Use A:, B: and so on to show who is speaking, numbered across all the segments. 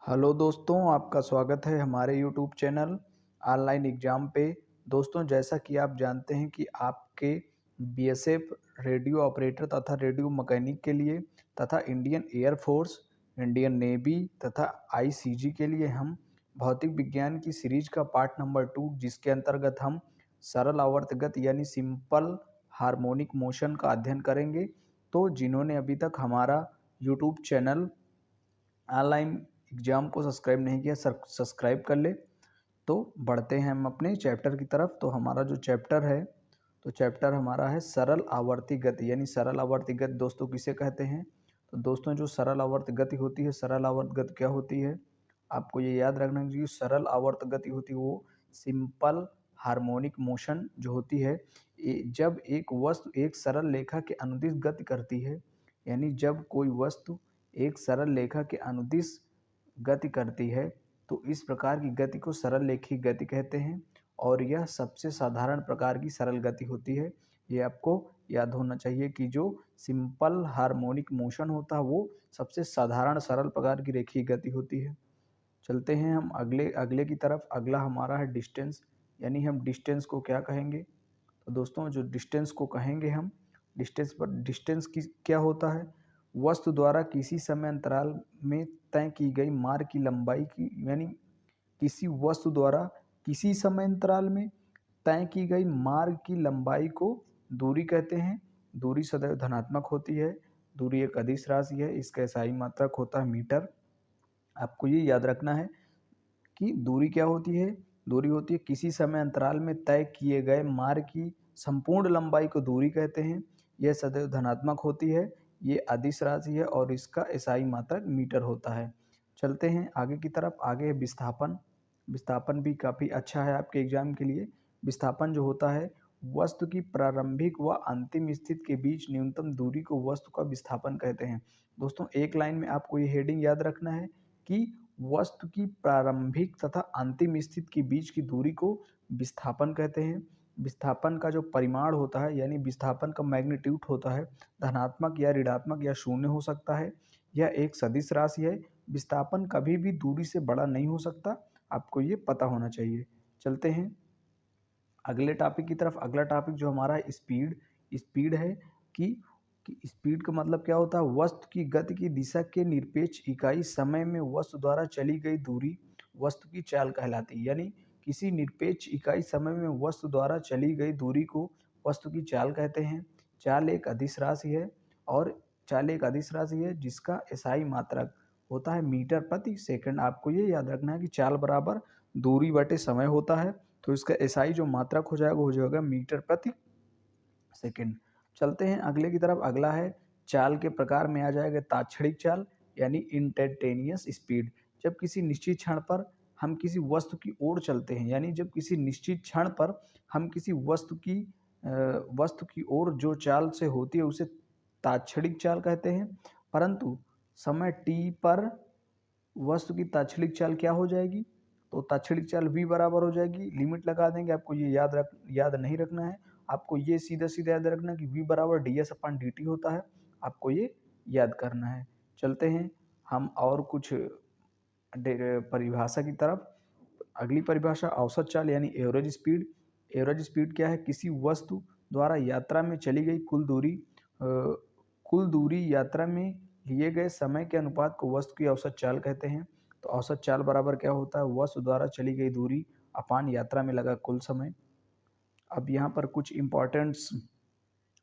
A: Hello दोस्तों, आपका स्वागत है हमारे यूट्यूब चैनल ऑनलाइन एग्ज़ाम पे। दोस्तों, जैसा कि आप जानते हैं कि आपके बीएसएफ रेडियो ऑपरेटर तथा रेडियो मैकेनिक के लिए तथा Indian air force, Indian navy तथा आईसीजी के लिए हम भौतिक विज्ञान की सीरीज का पार्ट नंबर 2 जिसके अंतर्गत हम सरल आवर्तगत यानी सिंपल हार्मोनिक मोशन का अध्ययन करेंगे। तो जिन्होंने अभी तक हमारा यूट्यूब चैनल ऑनलाइन एग्ज़ाम को सब्सक्राइब नहीं किया, सब्सक्राइब कर ले। तो बढ़ते हैं हम अपने चैप्टर की तरफ। तो हमारा जो चैप्टर है, तो चैप्टर हमारा है सरल आवर्ती गति, यानी सरल आवर्ती गति दोस्तों किसे कहते हैं। तो दोस्तों, जो सरल आवर्त गति होती है, सरल आवर्त गति क्या होती है, आपको ये याद रखना है कि सरल आवर्त गति होती है वो सिंपल हार्मोनिक मोशन जो होती है, जब एक वस्तु एक सरल रेखा के अनुदिश गति करती है, यानी जब कोई वस्तु एक सरल रेखा के अनुदिश गति करती है तो इस प्रकार की गति को सरल रेखीय गति कहते हैं और यह सबसे साधारण प्रकार की सरल गति होती है। ये आपको याद होना चाहिए कि जो सिंपल हार्मोनिक मोशन होता है वो सबसे साधारण सरल प्रकार की रेखीय गति होती है। चलते हैं हम अगले अगले की तरफ। अगला हमारा है डिस्टेंस, यानी हम डिस्टेंस को क्या कहेंगे। तो दोस्तों, जो डिस्टेंस को कहेंगे हम, डिस्टेंस की क्या होता है, वस्तु द्वारा किसी समय अंतराल में तय की गई मार्ग की लंबाई की, यानी किसी वस्तु द्वारा किसी समय अंतराल में तय की गई मार्ग की लंबाई को दूरी कहते हैं। दूरी सदैव धनात्मक होती है। दूरी एक अदिश राशि है, इसका SI मात्रक होता है मीटर। आपको ये याद रखना है कि दूरी क्या होती है। दूरी होती है किसी समय अंतराल में तय किए गए मार्ग की संपूर्ण लंबाई को दूरी कहते हैं। यह सदैव धनात्मक होती है। ये अदिश राशि है और इसका SI मात्रक मीटर होता है। चलते हैं आगे की तरफ। आगे है विस्थापन। विस्थापन भी काफ़ी अच्छा है आपके एग्जाम के लिए। विस्थापन जो होता है, वस्तु की प्रारंभिक व अंतिम स्थिति के बीच न्यूनतम दूरी को वस्तु का विस्थापन कहते हैं। दोस्तों, एक लाइन में आपको ये हेडिंग याद रखना है कि वस्तु की प्रारंभिक तथा अंतिम स्थिति के बीच की दूरी को विस्थापन कहते हैं। विस्थापन का जो परिमाण होता है, यानी विस्थापन का मैग्नीट्यूड होता है, धनात्मक या ऋणात्मक या शून्य हो सकता है। यह एक सदिश राशि है। विस्थापन कभी भी दूरी से बड़ा नहीं हो सकता, आपको ये पता होना चाहिए। चलते हैं अगले टॉपिक की तरफ। अगला टॉपिक जो हमारा है स्पीड। स्पीड है कि स्पीड का मतलब क्या होता है, वस्तु की गति की दिशा के निरपेक्ष इकाई समय में वस्तु द्वारा चली गई दूरी वस्तु की चाल कहलाती है। यानी किसी निरपेक्ष इकाई समय में वस्तु द्वारा चली गई दूरी को वस्तु की चाल कहते हैं। चाल एक अदिश राशि है और चाल एक अदिश राशि है जिसका SI मात्रक होता है मीटर प्रति सेकंड। आपको ये याद रखना है कि चाल बराबर दूरी बटे समय होता है, तो इसका SI जो मात्रक हो जाएगा मीटर प्रति सेकंड। चलते हैं अगले की तरफ। अगला है चाल के प्रकार में आ जाएगा ताक्षणिक चाल, यानी इंस्टैंटेनियस स्पीड। जब किसी निश्चित क्षण पर हम किसी वस्तु की ओर चलते हैं, यानी जब किसी निश्चित क्षण पर हम किसी वस्तु की ओर जो चाल से होती है उसे ताक्षणिक चाल कहते हैं। परंतु समय t पर वस्तु की ताक्षणिक चाल क्या हो जाएगी, तो ताक्षणिक चाल v बराबर हो जाएगी। लिमिट लगा देंगे, आपको ये याद नहीं रखना है। आपको ये सीधा सीधा याद रखना है कि v बराबर ds/dt होता है। आपको ये याद करना है। चलते हैं हम और कुछ परिभाषा की तरफ। अगली परिभाषा औसत चाल यानी एवरेज स्पीड। एवरेज स्पीड क्या है, किसी वस्तु द्वारा यात्रा में चली गई कुल दूरी यात्रा में लिए गए समय के अनुपात को वस्तु की औसत चाल कहते हैं। तो औसत चाल बराबर क्या होता है, वस्तु द्वारा चली गई दूरी अपान यात्रा में लगा कुल समय। अब यहाँ पर कुछ इम्पोर्टेंट्स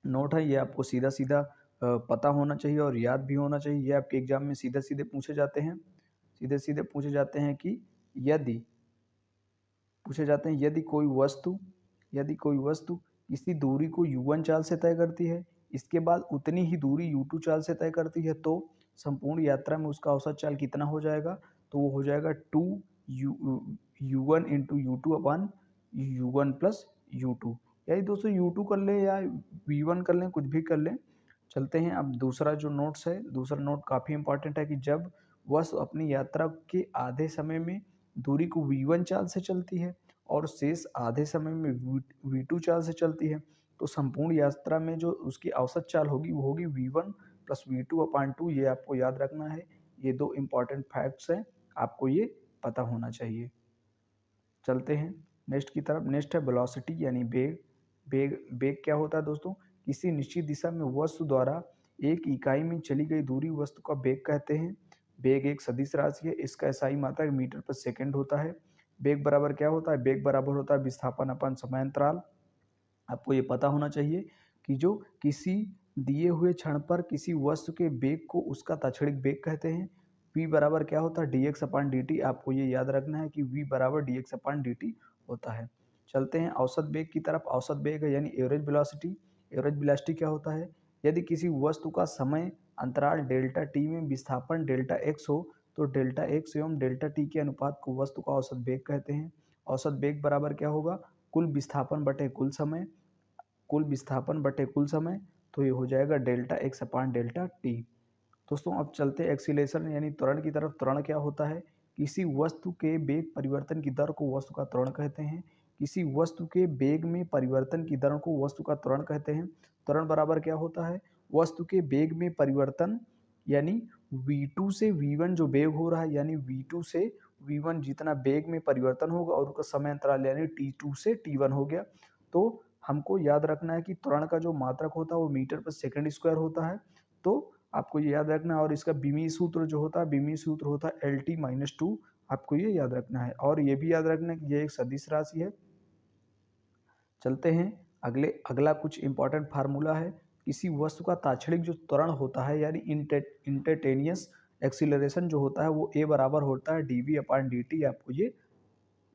A: नोट है, ये आपको सीधा सीधा पता होना चाहिए और याद भी होना चाहिए। ये आपके एग्जाम में सीधे सीधे पूछे जाते हैं। सीधे सीधे पूछे जाते हैं कि यदि कोई वस्तु किसी दूरी को u1 चाल से तय करती है, इसके बाद उतनी ही दूरी u2 चाल से तय करती है, तो संपूर्ण यात्रा में उसका औसत चाल कितना हो जाएगा, तो वो हो जाएगा 2u1 इंटू u2 अपान u1 प्लस u2। यानी दोस्तों u2 कर लें या v1 कर लें, कुछ भी कर लें। चलते हैं अब दूसरा जो नोट्स है। दूसरा नोट काफ़ी इंपॉर्टेंट है कि जब वस्तु अपनी यात्रा के आधे समय में दूरी को v1 चाल से चलती है और शेष आधे समय में v2 चाल से चलती है, तो संपूर्ण यात्रा में जो उसकी औसत चाल होगी वो होगी v1 प्लस v2 अपान 2। ये आपको याद रखना है। ये दो इम्पॉर्टेंट फैक्ट्स हैं, आपको ये पता होना चाहिए। चलते हैं नेक्स्ट की तरफ। नेक्स्ट है वेलोसिटी यानी वेग। वेग क्या होता है दोस्तों? किसी निश्चित दिशा में वस्तु द्वारा एक इकाई में चली गई दूरी वस्तु का वेग कहते हैं। वेग एक सदिश राशि है, इसका SI मात्रक मीटर पर सेकंड होता है। वेग बराबर क्या होता है? वेग बराबर होता है विस्थापन अपन समय अंतराल। आपको ये पता होना चाहिए कि जो किसी दिए हुए क्षण पर किसी वस्तु के वेग को उसका ताक्षणिक वेग कहते हैं। v बराबर क्या होता है? dx अपान dt। आपको ये याद रखना है कि v बराबर dx अपान dt होता है। चलते हैं औसत वेग की तरफ। औसत वेग है यानी एवरेज वेलोसिटी। एवरेज वेलोसिटी क्या होता है? यदि किसी वस्तु का समय अंतराल डेल्टा टी में विस्थापन डेल्टा एक्स हो तो डेल्टा एक्स एवं डेल्टा टी के अनुपात को वस्तु का औसत वेग कहते हैं। औसत वेग बराबर क्या होगा? कुल विस्थापन बटे कुल समय। कुल विस्थापन बटे कुल समय, तो ये हो जाएगा डेल्टा एक्स अपान डेल्टा टी। दोस्तों अब चलते एक्सीलरेशन यानी त्वरण की तरफ। त्वरण क्या होता है? किसी वस्तु के वेग परिवर्तन की दर को वस्तु का त्वरण कहते हैं। किसी वस्तु के वेग में परिवर्तन की दर को वस्तु का त्वरण कहते हैं। त्वरण बराबर क्या होता है? वस्तु के वेग में परिवर्तन यानी v2 से v1 जो वेग हो रहा है, यानी v2 से v1 जितना वेग में परिवर्तन होगा और उसका समय अंतराल यानी t2 से t1 हो गया। तो हमको याद रखना है कि त्वरण का जो मात्रक होता है वो मीटर पर सेकंड स्क्वायर होता है। तो आपको ये याद रखना है। और इसका बीमी सूत्र जो होता है, बीमी सूत्र होता है LT-2। आपको ये याद रखना है और ये भी याद रखना है कि ये एक सदिश राशि है। चलते हैं अगला कुछ इंपॉर्टेंट फार्मूला है। किसी वस्तु का ताक्षणिक जो त्वरण होता है यानी इंस्टेंटेनियस एक्सीलरेशन जो होता है वो a बराबर होता है dv अपान dt। आपको ये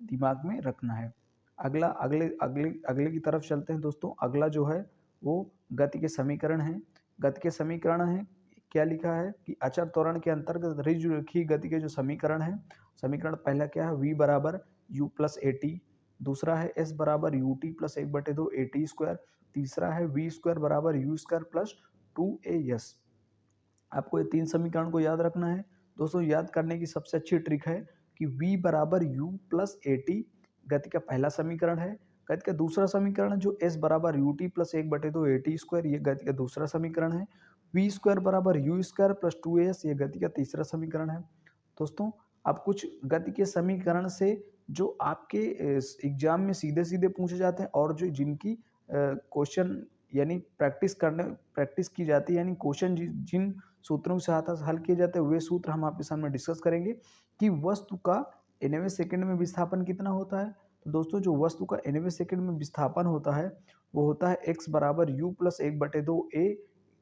A: दिमाग में रखना है। अगला अगले अगले अगले की तरफ चलते हैं दोस्तों। अगला जो है वो गति के समीकरण है। गति के समीकरण है, क्या लिखा है कि अचर त्वरण के अंतर्गत रेखीय गति के जो समीकरण है, समीकरण पहला क्या है? v बराबर u प्लस ए टी। दूसरा है s बराबर U T plus 1/2 A T square. तीसरा है v स्क्वायर बराबर यू स्क्वायर प्लस 2as। आपको ये तीन समीकरण को याद रखना है। दोस्तों याद करने की सबसे अच्छी ट्रिक है कि v बराबर u प्लस ए टी गति का पहला समीकरण है। गति का दूसरा समीकरण जो s बराबर U T plus 1/2 A T square, ये गति का दूसरा समीकरण है। v स्क्वायर बराबर यू स्क्वायर प्लस 2as, ये गति का तीसरा समीकरण है। दोस्तों अब कुछ गति के समीकरण से जो आपके एग्जाम में सीधे सीधे पूछे जाते हैं और जो जिनकी क्वेश्चन यानी प्रैक्टिस की जाती है, यानी क्वेश्चन जिन सूत्रों के साथ हल किए जाते हैं वे सूत्र हम आपके सामने डिस्कस करेंगे कि वस्तु का 90 सेकंड में विस्थापन कितना होता है। तो दोस्तों जो वस्तु का 90 सेकंड में विस्थापन होता है वो होता है x बराबर u प्लस 1/2 a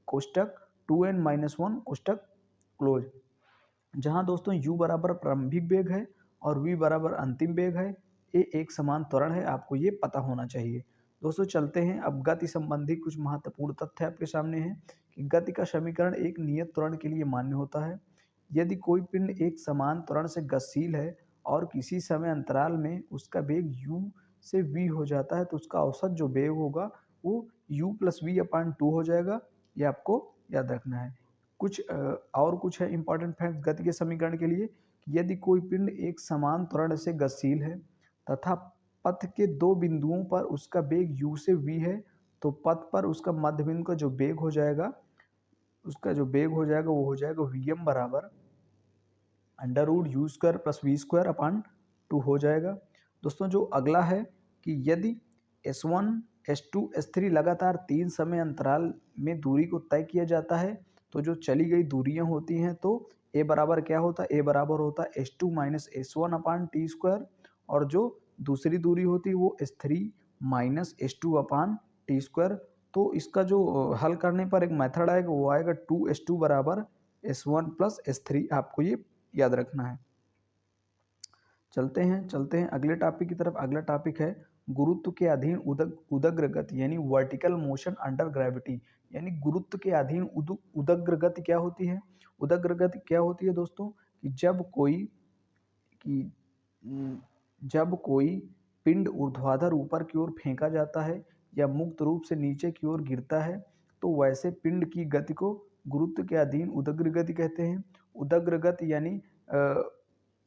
A: कोष्टक 2n-1 कोष्टक क्लोज। जहां दोस्तों u बराबर प्रारंभिक वेग है और v बराबर अंतिम वेग है। ये एक समान त्वरण है, आपको ये पता होना चाहिए। दोस्तों चलते हैं अब गति संबंधी कुछ महत्वपूर्ण तथ्य आपके सामने हैं कि गति का समीकरण एक नियत त्वरण के लिए मान्य होता है। यदि कोई पिंड एक समान त्वरण से गतिशील है और किसी समय अंतराल में उसका वेग u से v हो जाता है तो उसका औसत जो वेग होगा वो u प्लस v अपान 2 हो जाएगा। ये आपको याद रखना है। और कुछ है इंपॉर्टेंट फैक्ट गति के समीकरण के लिए। यदि कोई पिंड एक समान त्वरण से गतिशील है तथा पथ के दो बिंदुओं पर उसका वेग u से v है तो पथ पर उसका मध्य बिंदु का जो वेग हो जाएगा वो हो जाएगा vm बराबर under root U square plus V square upon 2 हो जाएगा। दोस्तों जो अगला है कि यदि S1, S2, S3 लगातार 3 समय अंतराल में दूरी को तय किया जाता है तो जो चली गई दूरियां होती हैं तो A बराबर क्या होता है? A बराबर होता है S2 माइनस S1 अपान टी स्क्वायर। और जो दूसरी दूरी होती है वो S3 माइनस S2 अपान टी स्क्वायर। तो इसका जो हल करने पर एक मेथड आएगा वो आएगा 2S2 बराबर S1 प्लस S3। आपको ये याद रखना है। चलते हैं अगले टॉपिक की तरफ। अगला टॉपिक है गुरुत्व के अधीन उदग्र गति यानी वर्टिकल मोशन अंडर ग्रेविटी। यानी गुरुत्व के अधीन उदग्र गति क्या होती है? उदग्र गति क्या होती है दोस्तों कि जब कोई पिंड ऊर्ध्वाधर ऊपर की ओर फेंका जाता है या मुक्त रूप से नीचे की ओर गिरता है तो वैसे पिंड की गति को गुरुत्व के अधीन उदग्र गति कहते हैं। उदग्र गति यानी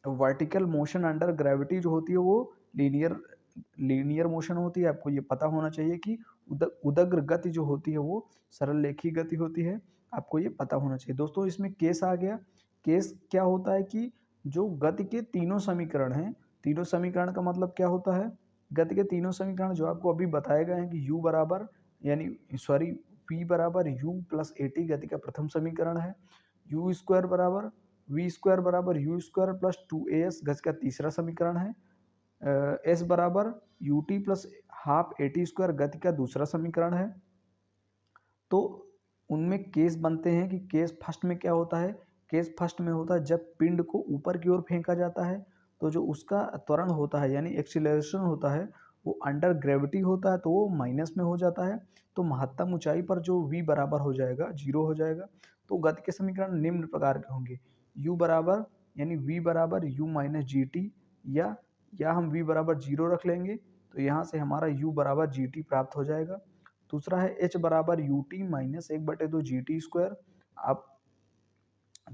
A: वर्टिकल मोशन अंडर ग्रेविटी जो होती है वो लीनियर मोशन होती है। आपको ये पता होना चाहिए कि उदग्र गति जो होती है वो सरल रेखीय गति होती है। आपको ये पता होना चाहिए। दोस्तों इसमें केस आ गया। केस क्या होता है कि जो गति के तीनों समीकरण हैं, तीनों समीकरण का मतलब क्या होता है, गति के तीनों समीकरण जो आपको अभी बताए गए हैं कि u बराबर यानी सॉरी p बराबर u प्लस ए टी गति का प्रथम समीकरण है, u स्क्वायर बराबर v स्क्वायर बराबर u स्क्वायर प्लस 2as गति का तीसरा समीकरण है, s बराबर U T plus half A T square गति का दूसरा समीकरण है। तो उनमें केस बनते हैं कि केस फर्स्ट में क्या होता है, केस फर्स्ट में होता है जब पिंड को ऊपर की ओर फेंका जाता है तो जो उसका त्वरण होता है यानी एक्सीलरेशन होता है वो अंडर ग्रेविटी होता है तो वो माइनस में हो जाता है। तो महत्तम ऊंचाई पर जो v बराबर हो जाएगा 0 हो जाएगा। तो गति के समीकरण निम्न प्रकार के होंगे, u बराबर यानी v बराबर u माइनस जी टी, या हम v बराबर 0 रख लेंगे तो यहाँ से हमारा u बराबर जी टी प्राप्त हो जाएगा। दूसरा है h बराबर यू टी माइनस 1/2 जी टी स्क्वायर। अब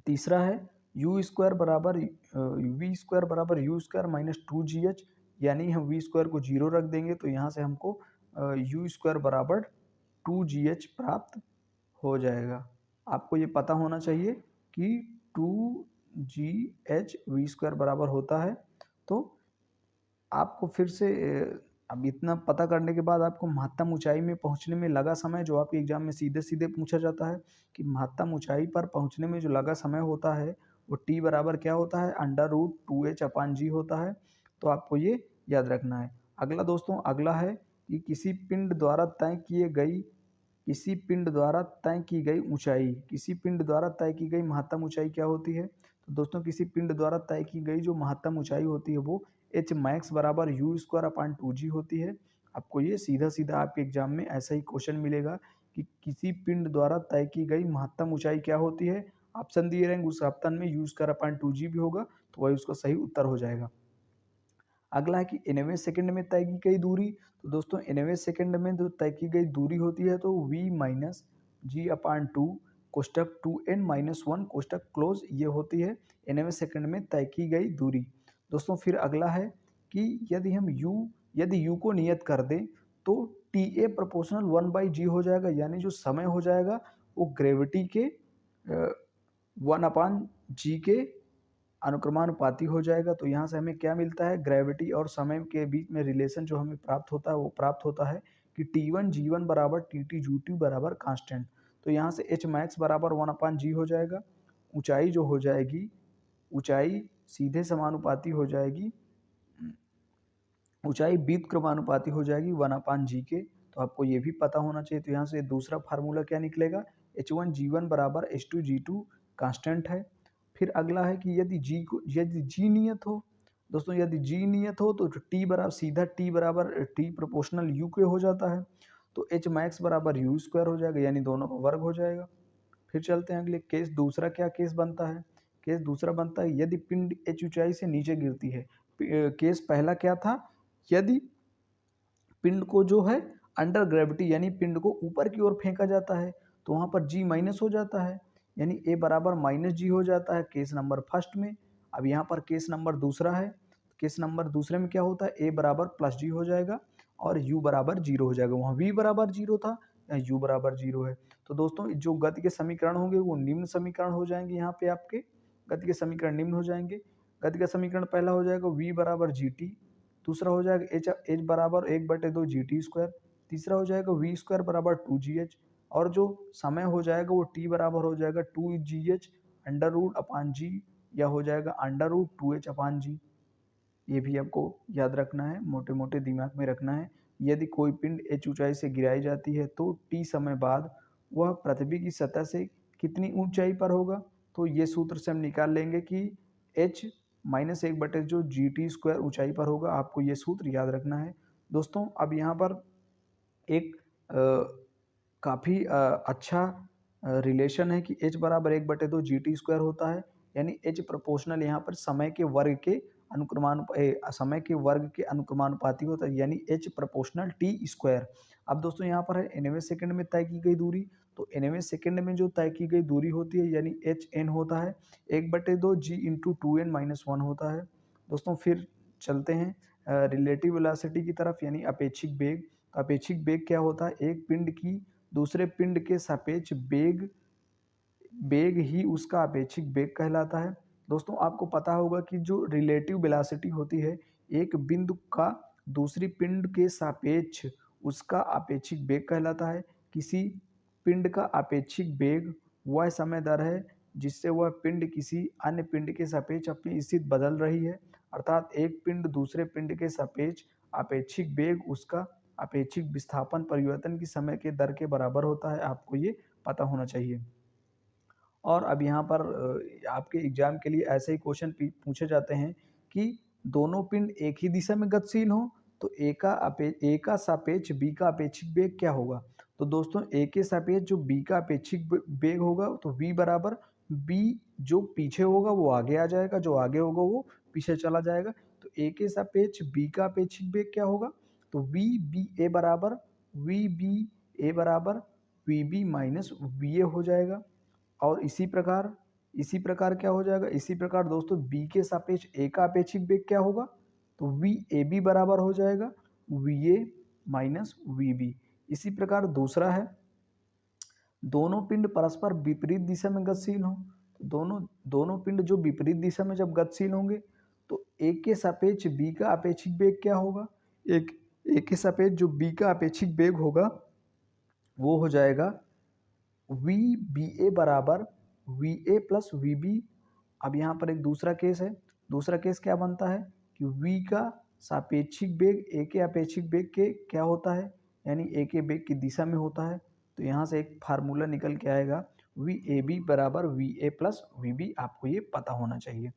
A: तीसरा है यू स्क्वायर बराबर वी स्क्वायर बराबर यू स्क्वायर माइनस 2gh, यानी हम वी स्क्वायर को 0 रख देंगे तो यहाँ से हमको यू स्क्वायर बराबर 2gh प्राप्त हो जाएगा। आपको ये पता होना चाहिए कि 2gh वी स्क्वायर बराबर होता है। तो आपको फिर से अब इतना पता करने के बाद आपको महत्तम ऊंचाई में पहुंचने में लगा समय, जो आपके एग्जाम में सीधे सीधे पूछा जाता है कि महत्तम ऊंचाई पर पहुंचने में जो लगा समय होता है वो टी बराबर क्या होता है, अंडर रूट 2h अपान जी होता है। तो आपको ये याद रखना है। अगला दोस्तों, अगला है कि किसी पिंड द्वारा तय की गई ऊंचाई, किसी पिंड द्वारा तय की गई महत्तम ऊंचाई क्या होती है। तो दोस्तों किसी पिंड द्वारा तय की गई जो महत्तम ऊंचाई होती है वो एच मैक्स बराबर यू स्क्वायर अपान 2g होती है। आपको ये सीधा सीधा आपके एग्जाम में ऐसा ही क्वेश्चन मिलेगा कि किसी पिंड द्वारा तय की गई महत्तम ऊंचाई क्या होती है। ऑप्शन दिए रहेंगे, उस ऑप्शन में यू स्क्वायर अपान 2g भी होगा तो वही उसका सही उत्तर हो जाएगा। अगला है कि 90 सेकंड में तय की गई दूरी। तो दोस्तों 90 सेकंड में जो तय की गई दूरी होती है तो v माइनस जी अपान 2 कोष्टक 2n-1 कोष्टक क्लोज ये होती है 90 सेकंड में तय की गई दूरी। दोस्तों फिर अगला है कि यदि u को नियत कर दें तो टी ए प्रोपोर्शनल 1/g हो जाएगा, यानी जो समय हो जाएगा वो ग्रेविटी के 1/g के अनुक्रमानुपाती हो जाएगा। तो यहाँ से हमें क्या मिलता है, ग्रेविटी और समय के बीच में रिलेशन जो हमें प्राप्त होता है वो प्राप्त होता है कि T1 G1 बराबर TT GT बराबर कांस्टेंट। तो यहाँ से H मैक्स बराबर 1/g हो जाएगा। ऊंचाई जो हो जाएगी, ऊंचाई सीधे समानुपाती हो जाएगी, ऊंचाई व्युत्क्रमानुपाती हो जाएगी 1/g के। तो आपको ये भी पता होना चाहिए। तो यहाँ से दूसरा फार्मूला क्या निकलेगा, H1G1 बराबर H2G2 कांस्टेंट है। फिर अगला है कि यदि जी नियत हो, दोस्तों यदि जी नियत हो तो टी बराबर सीधा टी बराबर टी प्रोपोर्शनल यू के हो जाता है। तो एच मैक्स बराबर यू स्क्वायर हो जाएगा, यानी दोनों का वर्ग हो जाएगा। फिर चलते हैं अगले केस दूसरा, क्या केस बनता है, केस दूसरा बनता है यदि पिंड एच ऊंचाई से नीचे गिरती है। केस पहला क्या था, यदि पिंड को जो है अंडर ग्रेविटी यानी पिंड को ऊपर की ओर फेंका जाता है तो वहां पर जी माइनस हो जाता है, यानी ए बराबर माइनस जी हो जाता है केस नंबर फर्स्ट में। अब यहाँ पर केस नंबर दूसरा है, केस नंबर दूसरे में क्या होता है, ए बराबर प्लस जी हो जाएगा और यू बराबर 0 हो जाएगा। वहाँ वी बराबर 0 था, यहाँ यू बराबर 0 है। तो दोस्तों जो गति के समीकरण होंगे वो निम्न समीकरण हो जाएंगे। यहाँ पे आपके गति के समीकरण निम्न हो जाएंगे। गति का समीकरण पहला हो जाएगा वी बराबर जी टी, दूसरा हो जाएगा एच बराबर 1/2 जी टी स्क्वायर, तीसरा हो जाएगा वी स्क्वायर बराबर 2gh, और जो समय हो जाएगा वो टी बराबर हो जाएगा 2gh अंडर रूट अपान जी, या हो जाएगा अंडर रूट 2h अपान जी। ये भी आपको याद रखना है, मोटे मोटे दिमाग में रखना है। यदि कोई पिंड h ऊंचाई से गिराई जाती है तो t समय बाद वह पृथ्वी की सतह से कितनी ऊंचाई पर होगा। तो ये सूत्र से हम निकाल लेंगे कि h माइनस 1/जो जी टी स्क्वायर ऊंचाई पर होगा। आपको ये सूत्र याद रखना है। दोस्तों अब यहाँ पर एक काफ़ी अच्छा रिलेशन है कि h बराबर 1/2 जी टी स्क्वायर होता है, यानी h प्रोपोर्शनल यहाँ पर समय के वर्ग के अनुक्रमानुपाती होता है, यानी h प्रोपोर्शनल टी स्क्वायर। अब दोस्तों यहाँ पर है 90 सेकंड में तय की गई दूरी। तो 90 सेकंड में जो तय की गई दूरी होती है यानी एच एन होता है 1/2 जी इंटू 2n-1 होता है। दोस्तों फिर चलते हैं रिलेटिव वेलोसिटी की तरफ, यानी अपेक्षिक वेग। तो अपेक्षिक वेग क्या होता है, एक पिंड की दूसरे पिंड के सापेक्ष वेग ही उसका अपेक्षिक वेग कहलाता है। दोस्तों आपको पता होगा कि जो रिलेटिव वेलोसिटी होती है, एक बिंदु का दूसरी पिंड के सापेक्ष उसका आपेक्षिक वेग कहलाता है। किसी पिंड का आपेक्षिक वेग वह समय दर है जिससे वह पिंड किसी अन्य पिंड के सापेक्ष अपनी स्थिति बदल रही है। अर्थात एक पिंड दूसरे पिंड के सापेक्ष आपेक्षिक वेग उसका आपेक्षिक विस्थापन परिवर्तन की समय के दर के बराबर होता है। आपको ये पता होना चाहिए। और अब यहाँ पर आपके एग्जाम के लिए ऐसे ही क्वेश्चन पूछे जाते हैं कि दोनों पिंड एक ही दिशा में गतिशील हों तो ए का सापेक्ष बी का अपेक्षिक वेग क्या होगा। तो दोस्तों ए के सापेक्ष जो बी का अपेक्षिक वेग होगा तो v बराबर बी जो पीछे होगा वो आगे आ जाएगा, जो आगे होगा वो पीछे चला जाएगा। तो ए के सापेक्ष बी का अपेक्षिक वेग क्या होगा, तो वी बी ए बराबर V B minus V A हो जाएगा। और इसी प्रकार क्या हो जाएगा, इसी प्रकार दोस्तों b के सापेक्ष a का अपेक्षिक वेग क्या होगा, तो वी ए बी बराबर हो जाएगा V A minus V B. इसी प्रकार दूसरा है, दोनों पिंड परस्पर विपरीत दिशा में गतिशील हों। तो दोनों पिंड जो विपरीत दिशा में जब गतिशील होंगे तो a के सापेक्ष b का अपेक्षिक वेग क्या होगा, एक a के सापेक्ष जो b का अपेक्षिक वेग होगा वो हो जाएगा वी बी ए बराबर V A plus V B. अब यहाँ पर एक दूसरा केस है, दूसरा केस क्या बनता है कि v का सापेक्षिक वेग a के अपेक्षिक वेग के क्या होता है, यानी a के वेग की दिशा में होता है। तो यहाँ से एक फार्मूला निकल के आएगा वी ए बी बराबर V A plus V B. आपको ये पता होना चाहिए।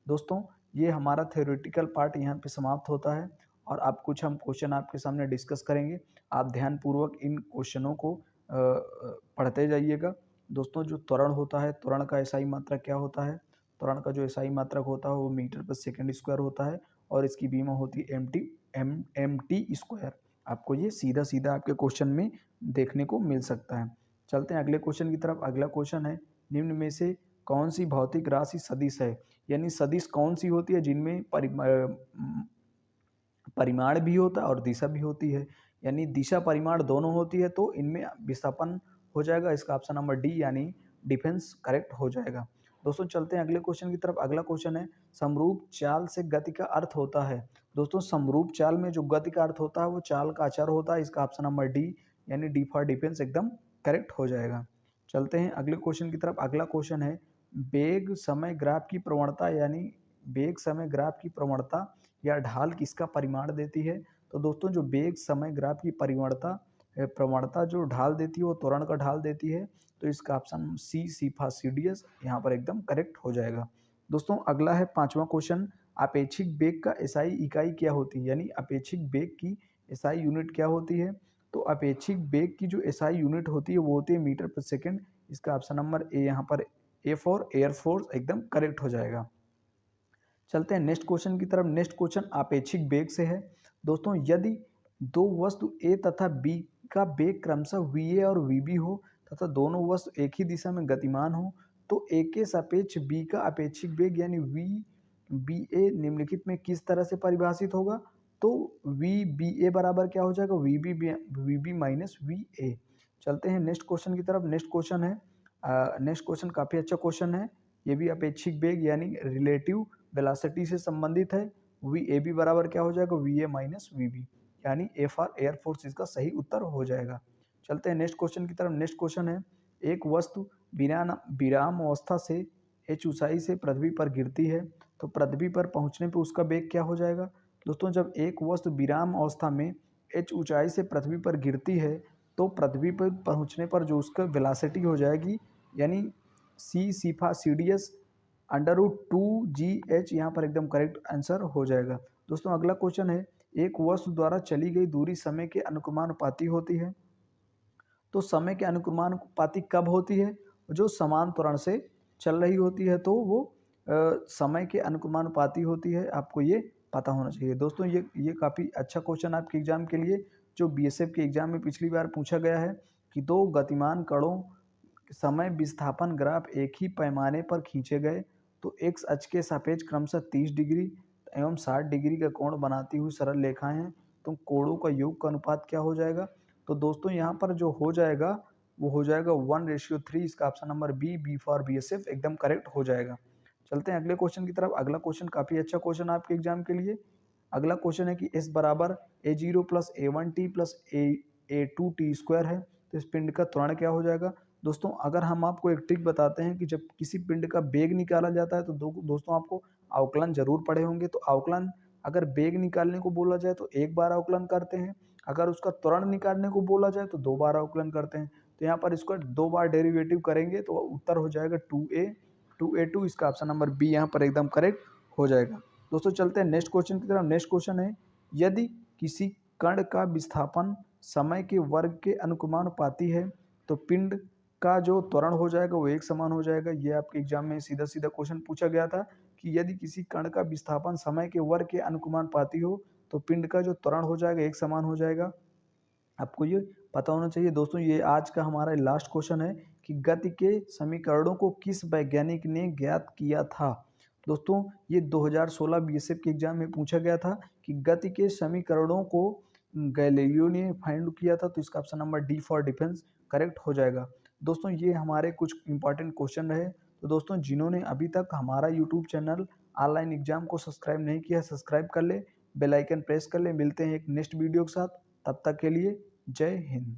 A: दोस्तों ये हमारा थ्योरेटिकल पार्ट यहाँ पे समाप्त होता है और अब कुछ हम क्वेश्चन आपके सामने डिस्कस करेंगे। आप ध्यानपूर्वक इन क्वेश्चनों को पढ़ते जाइएगा। दोस्तों जो त्वरण होता है, त्वरण का एसआई मात्रक क्या होता है, त्वरण का जो एसआई मात्रक होता है वो मीटर पर सेकंड स्क्वायर होता है और इसकी बीमा होती है एम टी स्क्वायर। आपको ये सीधा सीधा आपके क्वेश्चन में देखने को मिल सकता है। चलते हैं अगले क्वेश्चन की तरफ। अगला क्वेश्चन है, निम्न में से कौन सी भौतिक राशि सदिश है, यानी सदिश कौन सी होती है जिनमें परिमाण भी होता है और दिशा भी होती है, यानी दिशा परिमाण दोनों होती है तो इनमें विस्थापन हो जाएगा। इसका ऑप्शन नंबर डी यानी डिफेंस करेक्ट हो जाएगा। दोस्तों चलते हैं अगले क्वेश्चन की तरफ। अगला क्वेश्चन है, समरूप चाल से गति का अर्थ होता है। दोस्तों समरूप चाल में जो गति का अर्थ होता है वो चाल का अचर होता है। इसका ऑप्शन नंबर डी यानी डी फॉर डिफेंस एकदम करेक्ट हो जाएगा। चलते हैं अगले क्वेश्चन की तरफ। अगला क्वेश्चन है, वेग समय ग्राफ की प्रवणता यानी वेग समय ग्राफ की प्रवणता या ढाल किसका परिमाण देती है। तो दोस्तों जो वेग समय ग्राफ की प्रवणता जो ढाल देती है वो त्वरण का ढाल देती है। तो इसका ऑप्शन सी सीफा सीडीएस यहाँ पर एकदम करेक्ट हो जाएगा। दोस्तों अगला है पांचवा क्वेश्चन, अपेक्षिक वेग का एसआई इकाई क्या होती है, यानी अपेक्षिक वेग की एसआई यूनिट क्या होती है। तो अपेक्षिक वेग की जो एसआई यूनिट होती है वो होती है मीटर पर सेकेंड। इसका ऑप्शन नंबर ए यहाँ पर ए फॉर एयरफोर्स एकदम करेक्ट हो जाएगा। चलते हैं नेक्स्ट क्वेश्चन की तरफ। नेक्स्ट क्वेश्चन अपेक्षिक वेग से है। दोस्तों यदि दो वस्तु ए तथा बी का वेग क्रमशः वी ए और वी बी हो तथा दोनों वस्तु एक ही दिशा में गतिमान हो तो ए के सापेक्ष बी का अपेक्षिक वेग यानी वी बी ए निम्नलिखित में किस तरह से परिभाषित होगा। तो वी बी ए बराबर क्या हो जाएगा, V B minus V A. चलते हैं नेक्स्ट क्वेश्चन की तरफ। नेक्स्ट क्वेश्चन है, नेक्स्ट क्वेश्चन काफ़ी अच्छा क्वेश्चन है। ये भी अपेक्षिक वेग यानी रिलेटिव वेलोसिटी से संबंधित है। वी ए बी बराबर क्या हो जाएगा, V A minus V B, यानी ए फॉर एयरफोर्स इसका सही उत्तर हो जाएगा। चलते हैं नेक्स्ट क्वेश्चन की तरफ। नेक्स्ट क्वेश्चन है, एक वस्तु विराम अवस्था से h ऊंचाई से पृथ्वी पर गिरती है तो पृथ्वी पर पहुंचने पर उसका वेग क्या हो जाएगा। दोस्तों जब एक वस्तु विराम अवस्था में h ऊंचाई से पृथ्वी पर गिरती है तो पृथ्वी पर पहुंचने पर जो उसका वेलोसिटी हो जाएगी यानी सी सीफा सी डी एस √2gh यहाँ पर एकदम करेक्ट आंसर हो जाएगा। दोस्तों अगला क्वेश्चन है, एक वस्तु द्वारा चली गई दूरी समय के अनुक्रमानुपाती होती है। तो समय के अनुक्रमानुपाती कब होती है, जो समान त्वरण से चल रही होती है तो वो समय के अनुक्रमानुपाती होती है। आपको ये पता होना चाहिए। दोस्तों ये काफ़ी अच्छा क्वेश्चन आपके एग्जाम के लिए जो बीएसएफ के एग्जाम में पिछली बार पूछा गया है कि दो गतिमान कणों समय विस्थापन ग्राफ एक ही पैमाने पर खींचे गए तो एक्स अक्ष के सापेक्ष क्रमशः 30 डिग्री एवं 60 डिग्री का कोण बनाती हुई सरल रेखाएं हैं तो कोणों का योग का अनुपात क्या हो जाएगा। तो दोस्तों यहाँ पर जो हो जाएगा वो हो जाएगा 1:3। इसका option number B for BSF एकदम करेक्ट हो जाएगा। चलते हैं अगले क्वेश्चन की तरफ। अगला क्वेश्चन काफ़ी अच्छा क्वेश्चन है आपके एग्जाम के लिए। अगला क्वेश्चन है कि S बराबर A0 plus A1T plus A2T square है, तो इस पिंड का त्वरण क्या हो जाएगा? दोस्तों अगर हम आपको एक ट्रिक बताते हैं कि जब किसी पिंड का वेग निकाला जाता है तो दोस्तों आपको अवकलन जरूर पढ़े होंगे। तो अवकलन अगर वेग निकालने को बोला जाए तो एक बार अवकलन करते हैं, अगर उसका त्वरण निकालने को बोला जाए तो 2 बार अवकलन करते हैं। तो यहाँ पर इसको 2 बार डेरिवेटिव करेंगे तो उत्तर हो जाएगा 2A2। इसका ऑप्शन नंबर बी यहाँ पर एकदम करेक्ट हो जाएगा। दोस्तों चलते हैं नेक्स्ट क्वेश्चन की तरफ। नेक्स्ट क्वेश्चन है, यदि किसी कण का विस्थापन समय के वर्ग के अनुक्रमानुपाती है तो पिंड का जो त्वरण हो जाएगा वो एक समान हो जाएगा। ये आपके एग्जाम में सीधा सीधा क्वेश्चन पूछा गया था कि यदि किसी कण का विस्थापन समय के वर्ग के अनुक्रमानुपाती हो तो पिंड का जो त्वरण हो जाएगा एक समान हो जाएगा। आपको ये पता होना चाहिए। दोस्तों ये आज का हमारा लास्ट क्वेश्चन है कि गति के समीकरणों को किस वैज्ञानिक ने ज्ञात किया था? दोस्तों ये 2016 बीएसएफ के एग्जाम में पूछा गया था कि गति के समीकरणों को गैलीलियो ने फाइंड किया था, तो इसका option number D for defence correct हो जाएगा। दोस्तों ये हमारे कुछ इंपॉर्टेंट क्वेश्चन रहे। तो दोस्तों जिन्होंने अभी तक हमारा यूट्यूब चैनल ऑनलाइन एग्जाम को सब्सक्राइब नहीं किया, सब्सक्राइब कर ले, बेल आइकन प्रेस कर ले। मिलते हैं एक नेक्स्ट वीडियो के साथ, तब तक के लिए जय हिंद।